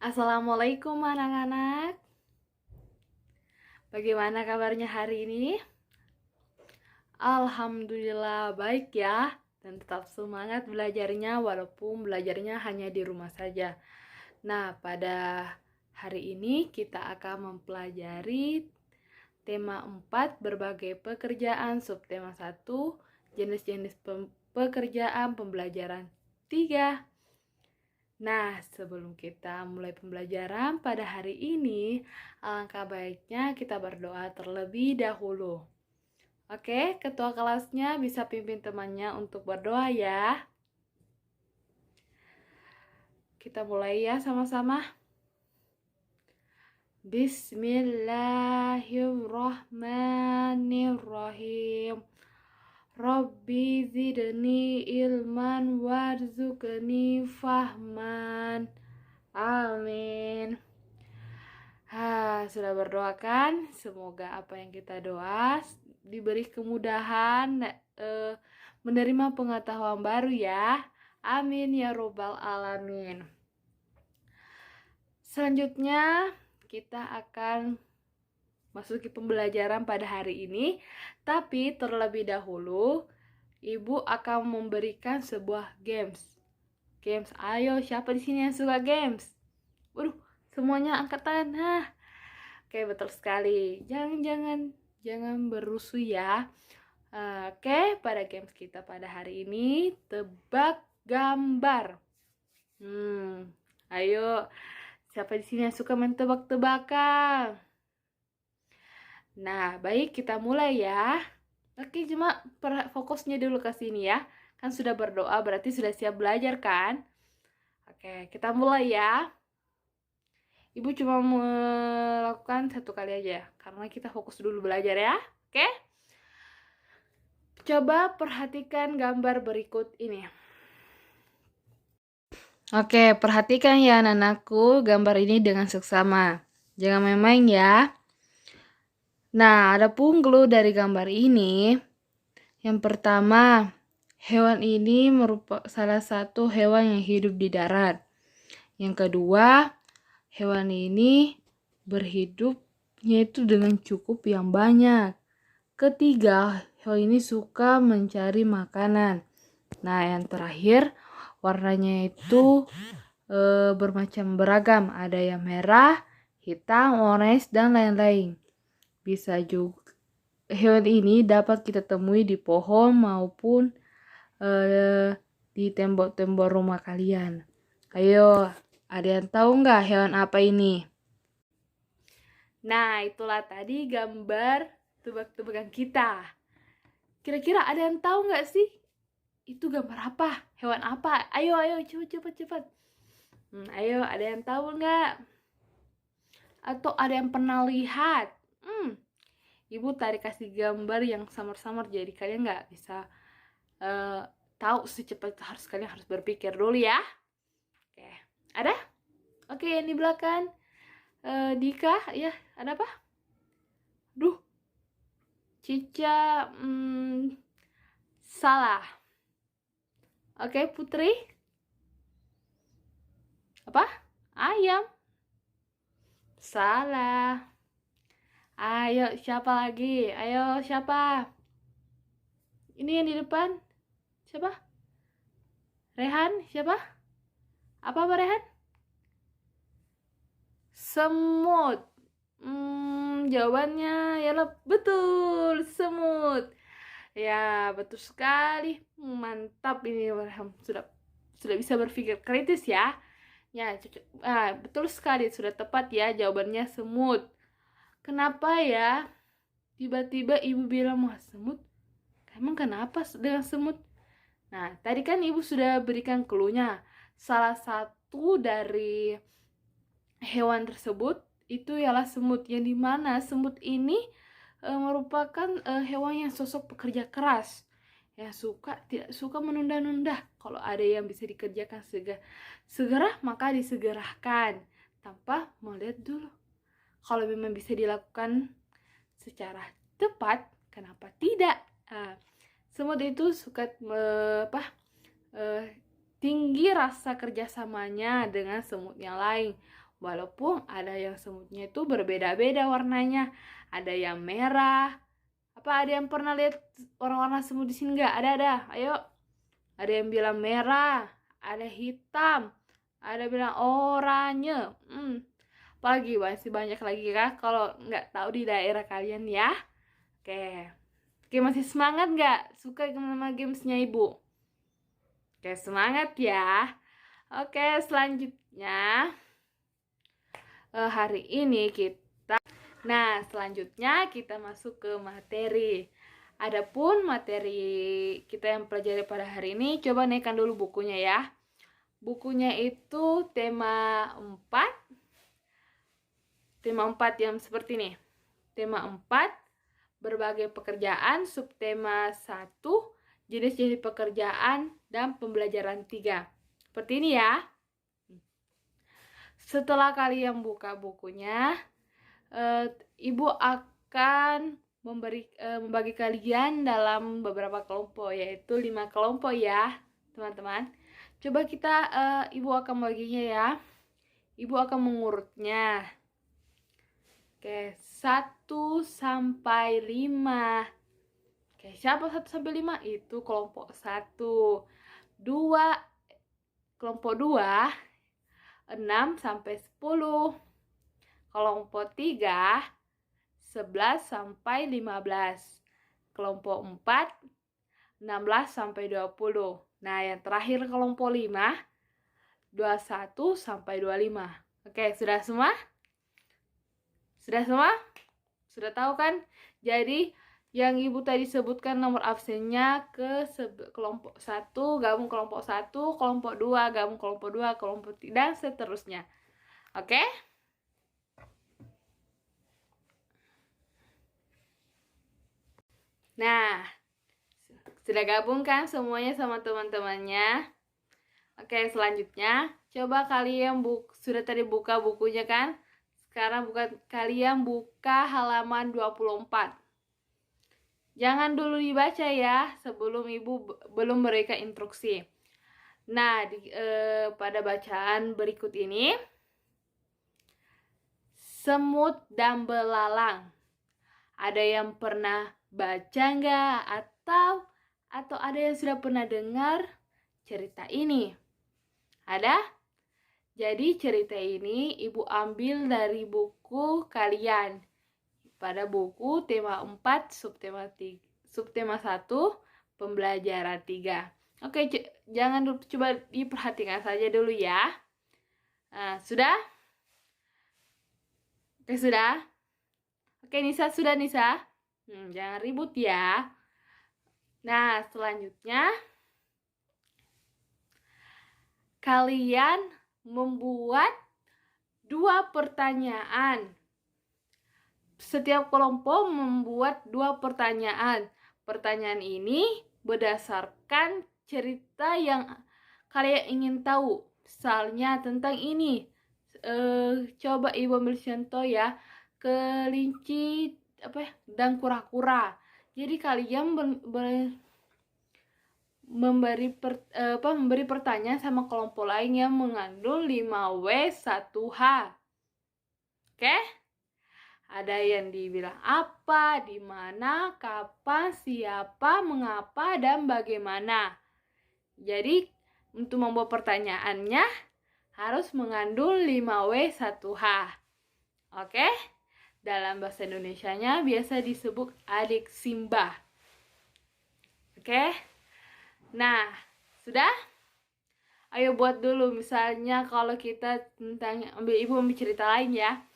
Assalamualaikum anak-anak. Bagaimana kabarnya hari ini? Alhamdulillah baik ya. Dan tetap semangat belajarnya walaupun belajarnya hanya di rumah saja. Nah, pada hari ini kita akan mempelajari tema 4 berbagai pekerjaan, subtema 1 jenis-jenis pekerjaan pembelajaran 3. Nah, sebelum kita mulai pembelajaran pada hari ini, alangkah baiknya kita berdoa terlebih dahulu. Oke, ketua kelasnya bisa pimpin temannya untuk berdoa ya. Kita mulai ya sama-sama. Bismillahirrahmanirrahim. Rabbi zidni ilman warzuqni fahman. Amin. Sudah berdoa kan? Semoga apa yang kita doa diberi kemudahan menerima pengetahuan baru ya. Amin ya robbal alamin. Selanjutnya kita akan masuki pembelajaran pada hari ini. Tapi terlebih dahulu Ibu akan memberikan sebuah games. Ayo, siapa di sini yang suka games? Waduh, semuanya angkat tangan. Oke, betul sekali. Jangan berusuh ya. Oke, pada games kita pada hari ini tebak gambar. Ayo, siapa di sini yang suka mentebak-tebakan? Nah, baik, kita mulai ya. Oke, cuma fokusnya dulu ke sini ya. Kan sudah berdoa, berarti sudah siap belajar kan? Oke, kita mulai ya. Ibu cuma melakukan satu kali aja ya, karena kita fokus dulu belajar ya. Oke? Coba perhatikan gambar berikut ini. Oke, perhatikan ya anak-anakku gambar ini dengan seksama. Jangan main-main ya. Nah, ada pun clue dari gambar ini. Yang pertama, hewan ini merupakan salah satu hewan yang hidup di darat. Yang kedua, hewan ini berhidupnya itu dengan cukup yang banyak. Ketiga, hewan ini suka mencari makanan. Nah, yang terakhir, warnanya itu bermacam beragam. Ada yang merah, hitam, orange, dan lain-lain. Bisa juga hewan ini dapat kita temui di pohon maupun di tembok-tembok rumah kalian. Ayo, ada yang tahu nggak hewan apa ini? Nah, itulah tadi gambar tebak-tebakan kita. Kira-kira ada yang tahu nggak sih? Itu gambar apa? Hewan apa? Ayo, cepat. Ayo, ada yang tahu nggak? Atau ada yang pernah lihat? Ibu tadi kasih gambar yang samar-samar, jadi kalian nggak bisa tahu secepat kalian harus berpikir dulu ya. Oke, ada? Oke, yang di belakang Dika, ya ada apa? Duh, Cica, salah. Oke, Putri, apa? Ayam, salah. Ayo, siapa lagi? Ayo, siapa? Ini yang di depan, siapa? Rehan, siapa? Apa Rehan? Semut. Jawabannya ialah betul, semut. Ya, betul sekali. Mantap ini, sudah bisa berpikir kritis ya. Ya, betul sekali, sudah tepat ya jawabannya semut. Kenapa ya? Tiba-tiba ibu bilang wah semut. Emang kenapa dengan semut? Nah, tadi kan ibu sudah berikan clue-nya. Salah satu dari hewan tersebut itu ialah semut, yang dimana semut ini merupakan hewan yang sosok pekerja keras, yang tidak suka menunda-nunda. Kalau ada yang bisa dikerjakan segera maka disegerakan tanpa melihat dulu. Kalau memang bisa dilakukan secara tepat, kenapa tidak? Semut itu suka tinggi rasa kerjasamanya dengan semut yang lain. Walaupun ada yang semutnya itu berbeda-beda warnanya. Ada yang merah. Apa ada yang pernah lihat warna-warna semut di sini nggak? Ada. Ayo. Ada yang bilang merah, ada hitam, ada bilang oranye. Apalagi masih banyak lagi kah? Kalau nggak tahu di daerah kalian ya. Oke. Oke, masih semangat nggak? Suka sama gamesnya Ibu? Oke, semangat ya. Oke, selanjutnya hari ini selanjutnya kita masuk ke materi. Adapun materi kita yang pelajari pada hari ini, coba naikkan dulu bukunya ya. Bukunya itu tema 4. Tema 4 yang seperti ini. Tema 4, berbagai pekerjaan, subtema 1, jenis-jenis pekerjaan, dan pembelajaran 3. Seperti ini ya. Setelah kalian buka bukunya, Ibu akan membagi kalian dalam beberapa kelompok, yaitu 5 kelompok ya, teman-teman. Coba Ibu akan membaginya ya. Ibu akan mengurutnya. Oke, 1 sampai 5. Oke, siapa 1 sampai 5? Itu kelompok 1. Kelompok 2, 6 sampai 10. Kelompok 3, 11 sampai 15. Kelompok 4, 16 sampai 20. Nah, yang terakhir kelompok 5, 21 sampai 25. Oke, sudah semua? Sudah semua? Sudah tahu kan? Jadi, yang Ibu tadi sebutkan nomor absennya ke kelompok 1, gabung kelompok 1, kelompok 2, gabung kelompok 2, kelompok 3, dan seterusnya. Oke? Nah, sudah gabung kan semuanya sama teman-temannya? Oke, selanjutnya coba kalian sudah tadi buka bukunya kan? Sekarang kalian buka halaman 24. Jangan dulu dibaca ya sebelum Ibu belum berikan instruksi. Nah, pada bacaan berikut ini, semut dan belalang. Ada yang pernah baca nggak? Atau ada yang sudah pernah dengar cerita ini? Ada? Jadi cerita ini Ibu ambil dari buku kalian. Pada buku tema 4, subtema 1, pembelajaran 3. Oke, jangan coba diperhatikan saja dulu ya. Nah, sudah? Oke, sudah? Oke, Nisa, sudah Nisa? Jangan ribut ya. Nah, selanjutnya kalian membuat 2 pertanyaan. Setiap kelompok membuat 2 pertanyaan. Pertanyaan ini berdasarkan cerita yang kalian ingin tahu. Misalnya tentang ini. Coba Ibu ambil contoh ya. Kelinci dan kura-kura. Jadi kalian memberi pertanyaan sama kelompok lain yang mengandung 5W1H. Oke? Ada yang dibilang apa, di mana, kapan, siapa, mengapa, dan bagaimana. Jadi untuk membuat pertanyaannya harus mengandung 5W1H. Oke? Dalam bahasa Indonesianya biasa disebut adik simbah. Oke? Nah, sudah? Ayo buat dulu. Misalnya kalau kita Ibu ambil cerita lain ya.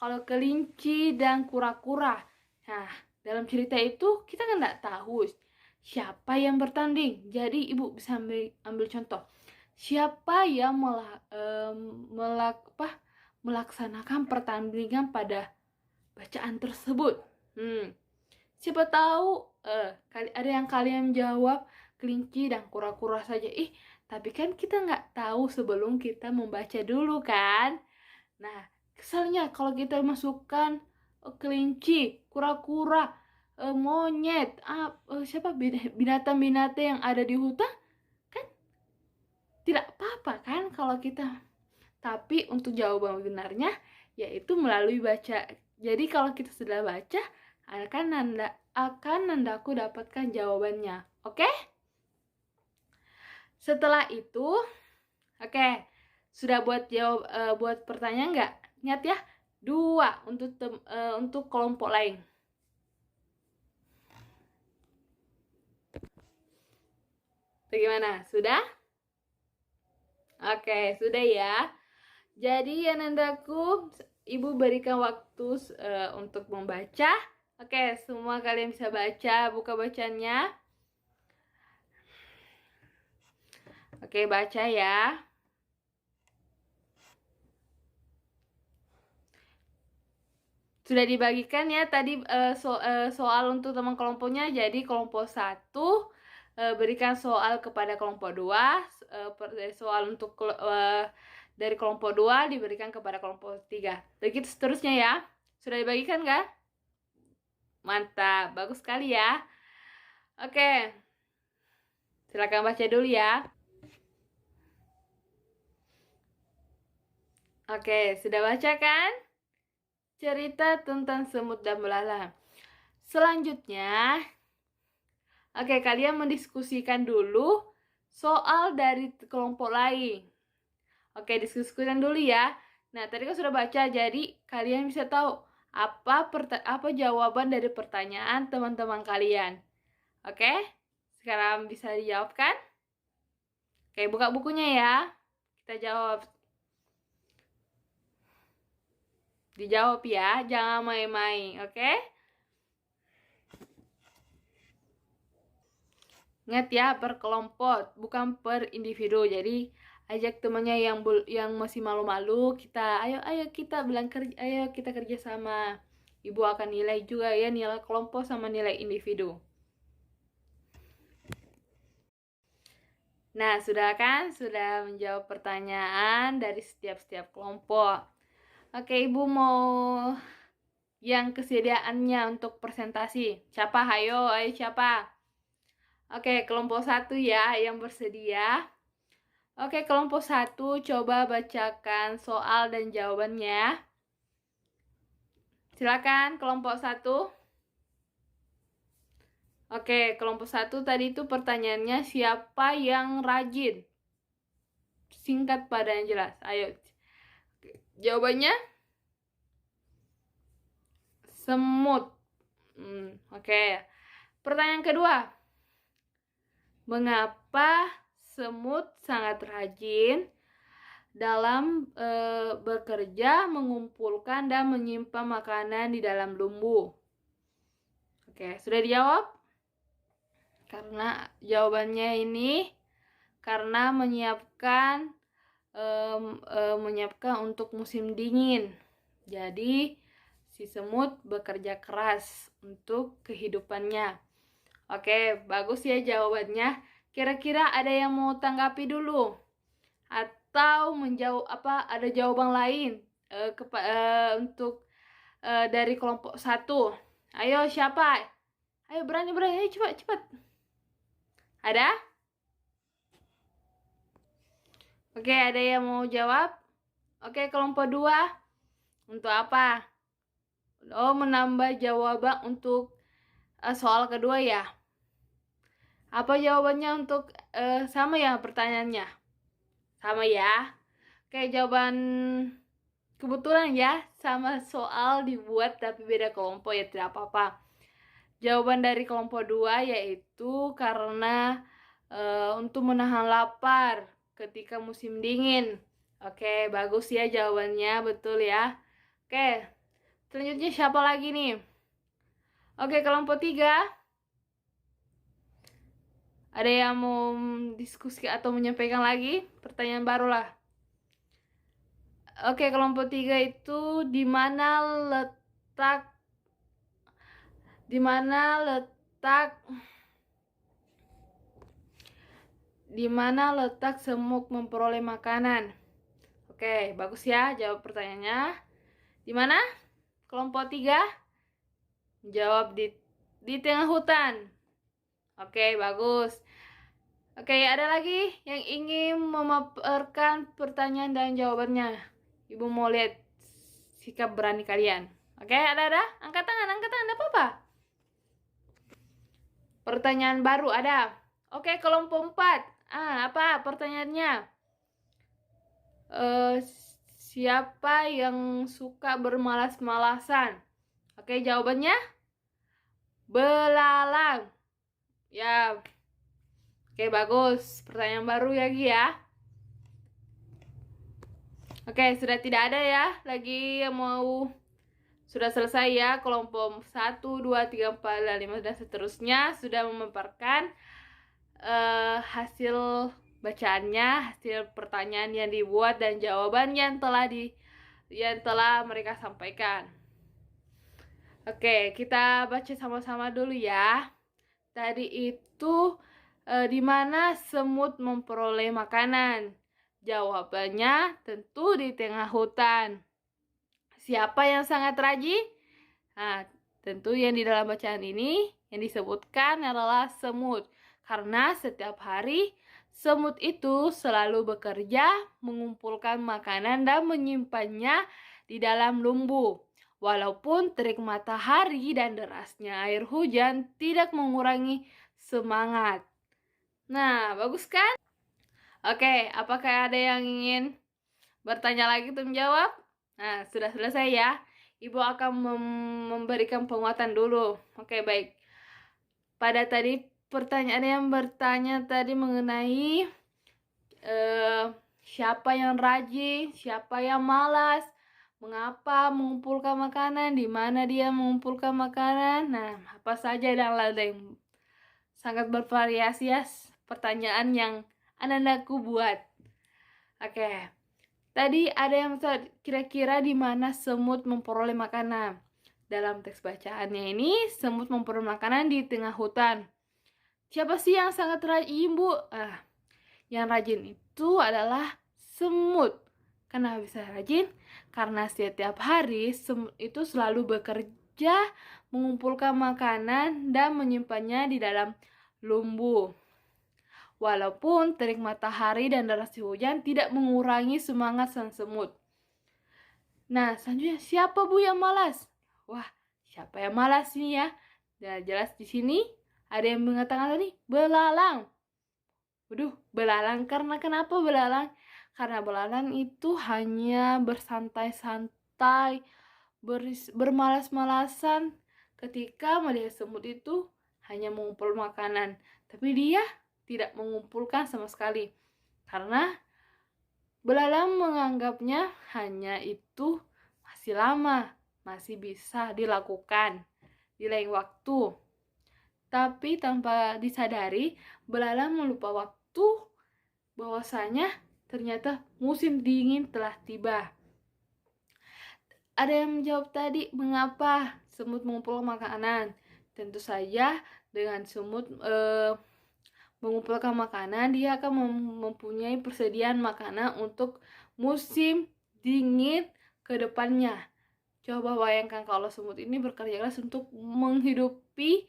Kalau kelinci dan kura-kura. Nah, dalam cerita itu kita kan nggak tahu siapa yang bertanding. Jadi Ibu bisa ambil contoh. Siapa yang melaksanakan pertandingan pada bacaan tersebut? Siapa tahu ada yang kalian jawab kelinci dan kura-kura saja. Tapi kan kita nggak tahu sebelum kita membaca dulu kan. Nah, kesalnya kalau kita masukkan kelinci, kura-kura, monyet, binatang-binatang yang ada di hutan, kan tidak apa-apa kan kalau kita Tapi untuk jawaban benarnya yaitu melalui baca. Jadi kalau kita sudah baca, akan nandaku dapatkan jawabannya. Oke? Setelah itu, oke, sudah buat pertanyaan nggak? Ingat ya, 2 untuk kelompok lain. Bagaimana? Sudah? Oke, sudah ya. Jadi Anandaku, Ibu berikan waktu untuk membaca. Oke, semua kalian bisa baca, buka bacanya. Oke, baca ya. Sudah dibagikan ya tadi soal untuk teman kelompoknya. Jadi kelompok 1 berikan soal kepada kelompok 2, soal untuk dari kelompok 2 diberikan kepada kelompok 3. Begitu seterusnya ya. Sudah dibagikan nggak? Mantap, bagus sekali ya. Oke, silakan baca dulu ya. Oke, sudah baca kan? Cerita tentang semut dan belalang. Selanjutnya, oke, kalian mendiskusikan dulu soal dari kelompok lain. Oke, diskusikan dulu ya. Nah, tadi kan sudah baca, jadi kalian bisa tahu apa jawaban dari pertanyaan teman-teman kalian. Oke, sekarang bisa dijawab kan? Oke, buka bukunya ya. Kita jawab. Dijawab ya, jangan main-main, oke? Ingat ya, per kelompok, bukan per individu. Jadi ajak temannya yang masih malu-malu, ayo kita ayo kita kerja sama. Ibu akan nilai juga ya, nilai kelompok sama nilai individu. Nah, sudah kan? Sudah menjawab pertanyaan dari setiap kelompok. Oke, Ibu mau yang kesediaannya untuk presentasi. Siapa? Ayo siapa? Oke, kelompok 1 ya yang bersedia. Oke, kelompok 1 coba bacakan soal dan jawabannya. Silakan kelompok 1. Oke, kelompok 1 tadi itu pertanyaannya siapa yang rajin? Singkat padat yang jelas. Ayo. Jawabannya semut. Oke. Pertanyaan kedua. Mengapa semut sangat rajin dalam bekerja, mengumpulkan dan menyimpan makanan di dalam lumbu? Oke, sudah dijawab? Karena jawabannya ini karena menyiapkan untuk musim dingin. Jadi si semut bekerja keras untuk kehidupannya. Oke, bagus ya jawabannya. Kira-kira ada yang mau tanggapi dulu? Atau ada jawaban lain untuk dari kelompok 1? Ayo siapa? Ayo berani, ayo cepat. Ada? Oke, ada yang mau jawab? Oke, kelompok 2. Untuk apa? Oh, menambah jawaban untuk soal kedua ya. Apa jawabannya untuk sama ya pertanyaannya? Sama ya. Oke, jawaban kebetulan ya sama soal dibuat tapi beda kelompok ya tidak apa-apa. Jawaban dari kelompok 2 yaitu karena untuk menahan lapar ketika musim dingin. Oke, bagus ya jawabannya, betul ya. Oke, selanjutnya siapa lagi nih? Oke, kelompok 3. Ada yang mau diskusi atau menyampaikan lagi? Pertanyaan baru lah. Oke, kelompok 3 itu di mana letak semut memperoleh makanan? Oke, bagus ya jawab pertanyaannya. Di mana? Kelompok 3 jawab di tengah hutan. Oke, bagus. Oke, ada lagi yang ingin memaparkan pertanyaan dan jawabannya? Ibu mau lihat sikap berani kalian. Oke, ada? Angkat tangan, enggak apa-apa. Pertanyaan baru ada. Oke, kelompok 4. Apa pertanyaannya? Siapa yang suka bermalas-malasan? Oke, jawabannya belalang. Ya, oke bagus. Pertanyaan baru lagi ya. Oke, sudah tidak ada ya lagi yang mau. Sudah selesai ya kelompok 1, 2, 3, 4, dan 5 dan seterusnya. Sudah memaparkan hasil bacaannya, hasil pertanyaan yang dibuat dan jawaban yang telah mereka sampaikan. Oke, kita baca sama-sama dulu ya. Tadi itu di mana semut memperoleh makanan? Jawabannya tentu di tengah hutan. Siapa yang sangat rajin? Nah, tentu yang di dalam bacaan ini yang disebutkan adalah semut. Karena setiap hari semut itu selalu bekerja mengumpulkan makanan dan menyimpannya di dalam lumbu. Walaupun terik matahari dan derasnya air hujan tidak mengurangi semangat. Nah, bagus kan? Oke, apakah ada yang ingin bertanya lagi untuk menjawab? Nah, sudah selesai ya. Ibu akan memberikan penguatan dulu. Oke, baik. Pada tadi pertanyaan yang bertanya tadi mengenai siapa yang rajin, siapa yang malas, mengapa mengumpulkan makanan, di mana dia mengumpulkan makanan. Nah, apa saja dan ada yang sangat bervariasi ya pertanyaan yang anandaku buat. Oke. Tadi ada yang kira-kira di mana semut memperoleh makanan. Dalam teks bacaannya ini, semut memperoleh makanan di tengah hutan. Siapa sih yang sangat rajin, Bu? Yang rajin itu adalah semut. Kenapa bisa rajin? Karena setiap hari semut itu selalu bekerja mengumpulkan makanan dan menyimpannya di dalam lumbu. Walaupun terik matahari dan deras hujan tidak mengurangi semangat sang semut. Nah, selanjutnya siapa Bu yang malas? Wah, siapa yang malas nih ya? Nah, jelas di sini ada yang mengatakan tadi belalang. Waduh, belalang karena kenapa belalang? Karena belalang itu hanya bersantai-santai, bermalas-malasan ketika melihat semut itu hanya mengumpul makanan. Tapi dia tidak mengumpulkan sama sekali. Karena belalang menganggapnya hanya itu masih lama, masih bisa dilakukan di lain waktu. Tapi tanpa disadari, belalang melupa waktu bahwasanya ternyata musim dingin telah tiba. Ada yang menjawab tadi, mengapa semut mengumpulkan makanan? Tentu saja dengan semut mengumpulkan makanan, dia akan mempunyai persediaan makanan untuk musim dingin ke depannya. Coba bayangkan kalau semut ini bekerja keras untuk menghidupi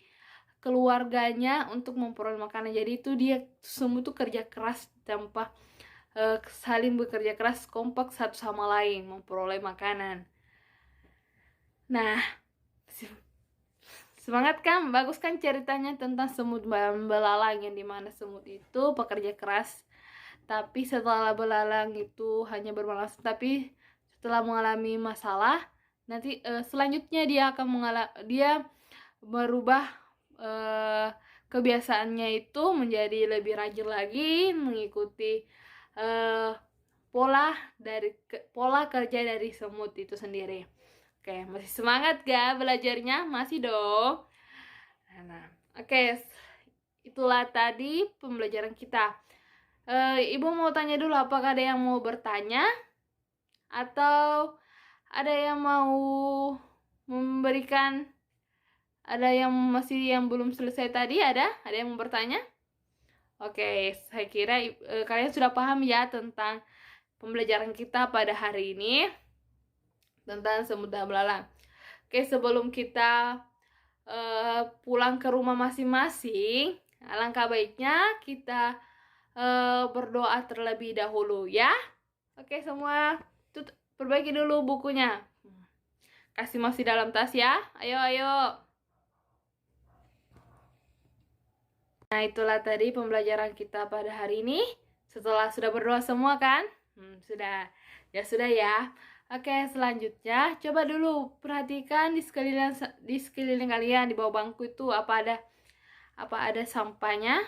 keluarganya untuk memperoleh makanan. Jadi itu dia semut itu kerja keras tanpa saling bekerja keras, kompak satu sama lain memperoleh makanan. Nah, semangat kan? Bagus kan ceritanya tentang semut belalang yang dimana semut itu pekerja keras. Tapi setelah belalang itu hanya bermalas, tapi setelah mengalami masalah, nanti selanjutnya dia merubah kebiasaannya itu menjadi lebih rajin lagi mengikuti pola kerja dari semut itu sendiri. Oke, masih semangat gak belajarnya? Masih dong. Nah, oke, itulah tadi pembelajaran kita. Ibu mau tanya dulu, apakah ada yang mau bertanya? Atau ada yang mau memberikan, ada yang belum selesai tadi? Ada yang mau bertanya? Oke, saya kira kalian sudah paham ya tentang pembelajaran kita pada hari ini tentang semut dan belalang. Oke, sebelum kita pulang ke rumah masing-masing, alangkah baiknya kita berdoa terlebih dahulu ya. Oke semua, perbaiki dulu bukunya. Kasih masih dalam tas ya. Ayo, ayo. Nah, itulah tadi pembelajaran kita pada hari ini. Setelah sudah berdoa semua kan? Sudah. Ya sudah ya. Oke, selanjutnya coba dulu perhatikan di sekeliling kalian, di bawah bangku itu apa ada sampahnya.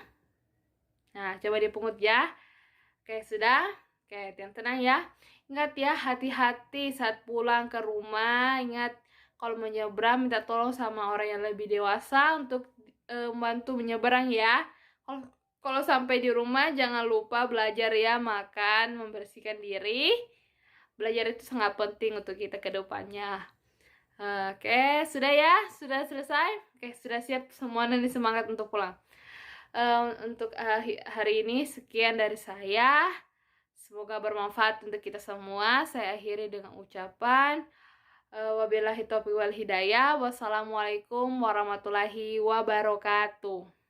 Nah, coba dipungut ya. Oke, sudah. Oke, tenang ya. Ingat ya, hati-hati saat pulang ke rumah. Ingat kalau menyeberang minta tolong sama orang yang lebih dewasa untuk membantu menyeberang ya. Kalau sampai di rumah jangan lupa belajar ya, makan, membersihkan diri. Belajar itu sangat penting untuk kita ke depannya. Oke, sudah ya? Sudah selesai? Oke, sudah siap semua dan semangat untuk pulang. Untuk hari ini sekian dari saya. Semoga bermanfaat untuk kita semua. Saya akhiri dengan ucapan wabillahi taufiq wal hidayah. Wassalamualaikum warahmatullahi wabarakatuh.